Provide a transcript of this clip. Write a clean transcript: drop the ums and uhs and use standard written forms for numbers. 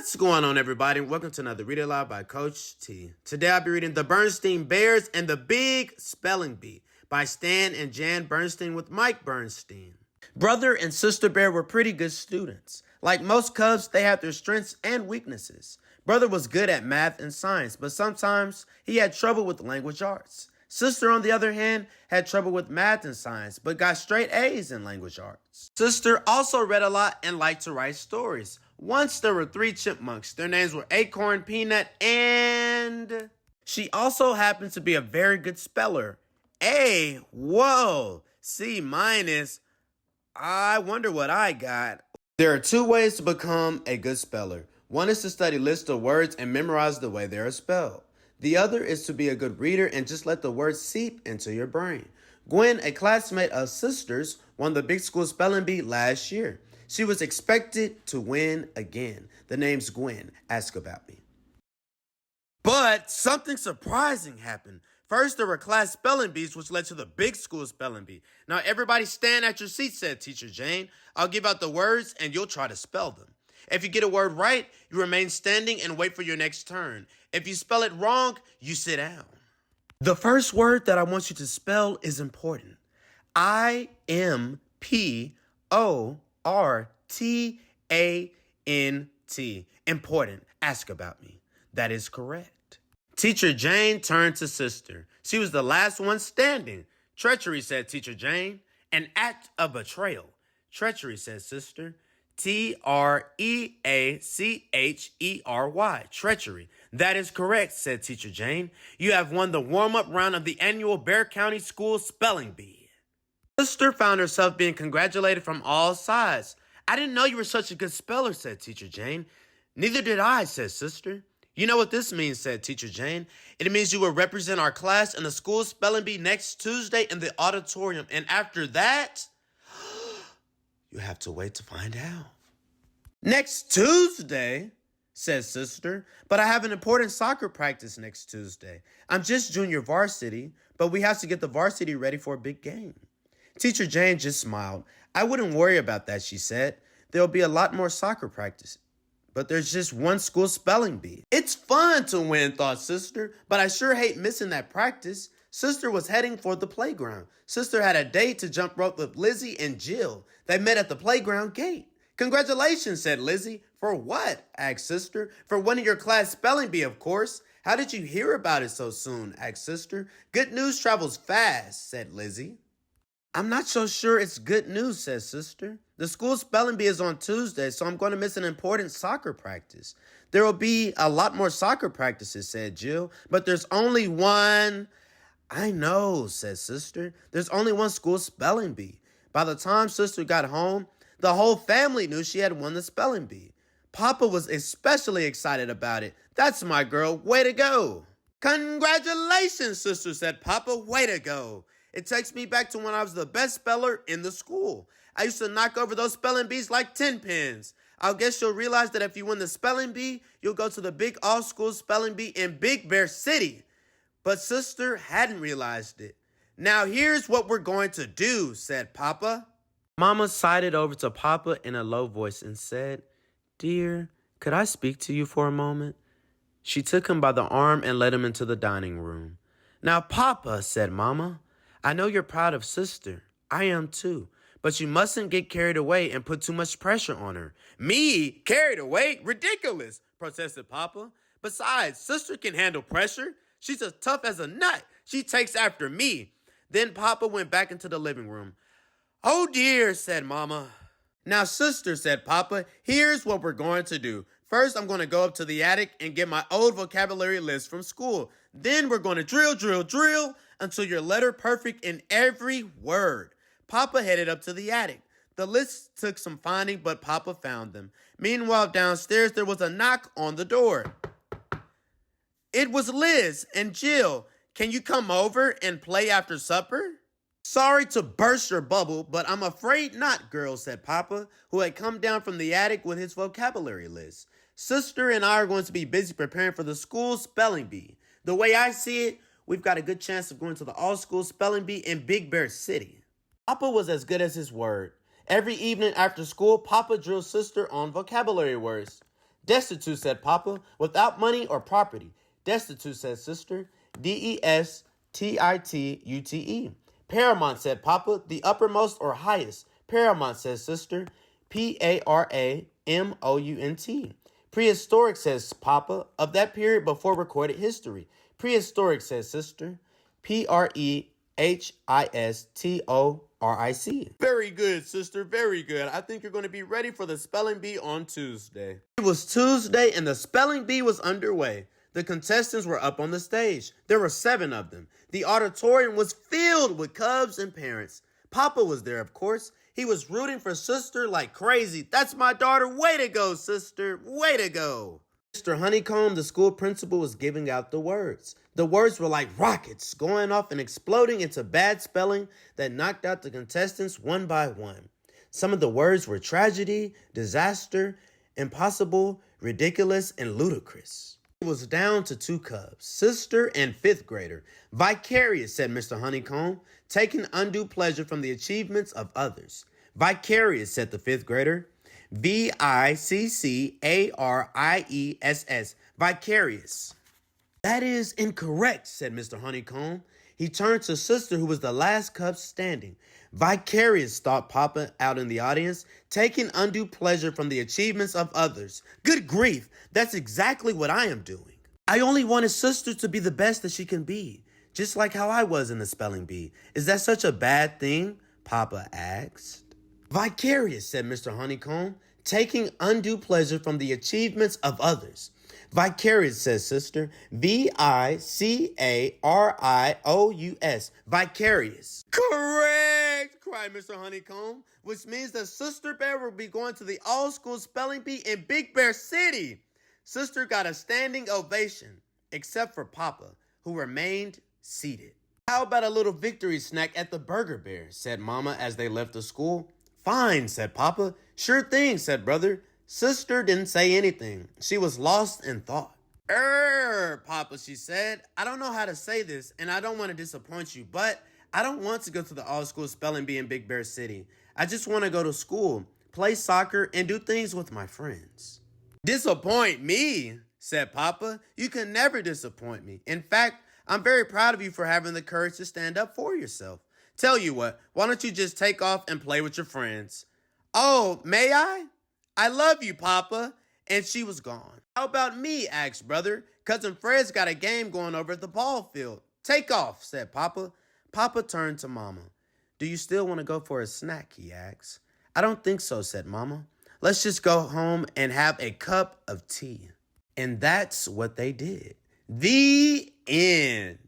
What's going on, everybody? Welcome to another Read It Aloud by Coach T. Today I'll be reading The Bernstein Bears and the Big Spelling Bee by Stan and Jan Bernstein with Mike Bernstein. Brother and sister bear were pretty good students. Like most cubs, they had their strengths and weaknesses. Brother was good at math and science, but sometimes he had trouble with language arts. Sister, on the other hand, had trouble with math and science, but got straight A's in language arts. Sister also read a lot and liked to write stories. Once there were 3 chipmunks. Their names were Acorn, Peanut, and... She also happened to be a very good speller. A, whoa, C minus. I wonder what I got. There are 2 ways to become a good speller. One is to study lists of words and memorize the way they are spelled. The other is to be a good reader and just let the words seep into your brain. Gwen, a classmate of Sister's, won the big school spelling bee last year. She was expected to win again. The name's Gwen. Ask about me. But something surprising happened. First, there were class spelling bees, which led to the big school spelling bee. Now, everybody stand at your seat, said Teacher Jane. I'll give out the words, and you'll try to spell them. If you get a word right, you remain standing and wait for your next turn. If you spell it wrong, you sit down. The first word that I want you to spell is important. I-M-P-O-R-T-A-N-T. Important. Ask about me. That is correct. Teacher Jane turned to Sister. She was the last one standing. Treachery, said Teacher Jane. An act of betrayal. Treachery, said Sister. T-R-E-A-C-H-E-R-Y. Treachery. That is correct, said Teacher Jane. You have won the warm-up round of the annual Bear County School Spelling Bee. Sister found herself being congratulated from all sides. I didn't know you were such a good speller, said Teacher Jane. Neither did I, said Sister. You know what this means, said Teacher Jane. It means you will represent our class in the school spelling bee next Tuesday in the auditorium. And after that, you have to wait to find out. Next Tuesday, says Sister, but I have an important soccer practice next Tuesday. I'm just junior varsity, but we have to get the varsity ready for a big game. Teacher Jane just smiled. I wouldn't worry about that, she said. There'll be a lot more soccer practice, but there's just one school spelling bee. It's fun to win, thought Sister, but I sure hate missing that practice. Sister was heading for the playground. Sister had a date to jump rope with Lizzie and Jill. They met at the playground gate. Congratulations, said Lizzie. For what? Asked Sister. For winning your class spelling bee, of course. How did you hear about it so soon? Asked Sister. Good news travels fast, said Lizzie. I'm not so sure it's good news, said Sister. The school spelling bee is on Tuesday, so I'm going to miss an important soccer practice. There will be a lot more soccer practices, said Jill, but there's only one... I know, said Sister. There's only one school spelling bee. By the time Sister got home, the whole family knew she had won the spelling bee. Papa was especially excited about it. That's my girl. Way to go. Congratulations, Sister, said Papa. Way to go. It takes me back to when I was the best speller in the school. I used to knock over those spelling bees like 10 pins. I guess you'll realize that if you win the spelling bee, you'll go to the big all-school spelling bee in Big Bear City. But Sister hadn't realized it. Now here's what we're going to do, said Papa. Mama sidled over to Papa in a low voice and said, Dear, could I speak to you for a moment? She took him by the arm and led him into the dining room. Now, Papa, said Mama, I know you're proud of Sister. I am too. But you mustn't get carried away and put too much pressure on her. Me? Carried away? Ridiculous, protested Papa. Besides, Sister can handle pressure. She's as tough as a nut. She takes after me. Then Papa went back into the living room. Oh dear, said Mama. Now, Sister, said Papa, here's what we're going to do. First, I'm going to go up to the attic and get my old vocabulary list from school. Then we're going to drill until you're letter perfect in every word. Papa headed up to the attic. The list took some finding, but Papa found them. Meanwhile, downstairs, there was a knock on the door. It was Liz and Jill. Can you come over and play after supper? Sorry to burst your bubble, but I'm afraid not, girls, said Papa, who had come down from the attic with his vocabulary list. Sister and I are going to be busy preparing for the school spelling bee. The way I see it, we've got a good chance of going to the all-school spelling bee in Big Bear City. Papa was as good as his word. Every evening after school, Papa drilled Sister on vocabulary words. Destitute, said Papa, without money or property. Destitute, said Sister. Destitute. Paramount, said Papa, the uppermost or highest. Paramount, says Sister. Paramount. Prehistoric, says Papa, of that period before recorded history. Prehistoric, says Sister. Prehistoric. Very good, Sister, very good. I think you're going to be ready for the spelling bee on Tuesday. It was Tuesday and the spelling bee was underway. The contestants were up on the stage. There were 7 of them. The auditorium was filled with cubs and parents. Papa was there, of course. He was rooting for Sister like crazy. That's my daughter. Way to go, Sister. Way to go. Mr. Honeycomb, the school principal, was giving out the words. The words were like rockets going off and exploding into bad spelling that knocked out the contestants one by one. Some of the words were tragedy, disaster, impossible, ridiculous, and ludicrous. It was down to 2 cubs, Sister and 5th grader. Vicarious, said Mr. Honeycomb, taking undue pleasure from the achievements of others. Vicarious, said the 5th grader. Vicarious. Vicarious. That is incorrect, said Mr. Honeycomb. He turned to Sister, who was the last cub standing. Vicarious, thought Papa out in the audience, taking undue pleasure from the achievements of others. Good grief, that's exactly what I am doing. I only wanted Sister to be the best that she can be, just like how I was in the spelling bee. Is that such a bad thing? Papa asked. Vicarious, said Mr. Honeycomb, taking undue pleasure from the achievements of others. Vicarious, says Sister. Vicarious. Vicarious. Correct, cried Mr. Honeycomb, which means that Sister Bear will be going to the all-school spelling bee in Big Bear City. Sister got a standing ovation, except for Papa, who remained seated. How about a little victory snack at the Burger Bear, said Mama as they left the school. Fine, said Papa. Sure thing, said Brother. Sister didn't say anything. She was lost in thought. Papa, she said. I don't know how to say this, and I don't want to disappoint you, but I don't want to go to the all-school spelling bee in Big Bear City. I just want to go to school, play soccer, and do things with my friends. Disappoint me, said Papa. You can never disappoint me. In fact, I'm very proud of you for having the courage to stand up for yourself. Tell you what, why don't you just take off and play with your friends? Oh, may I? I love you, Papa. And she was gone. How about me, asked Brother. Cousin Fred's got a game going over at the ball field. Take off, said Papa. Papa turned to Mama. Do you still want to go for a snack, he asked. I don't think so, said Mama. Let's just go home and have a cup of tea. And that's what they did. The end.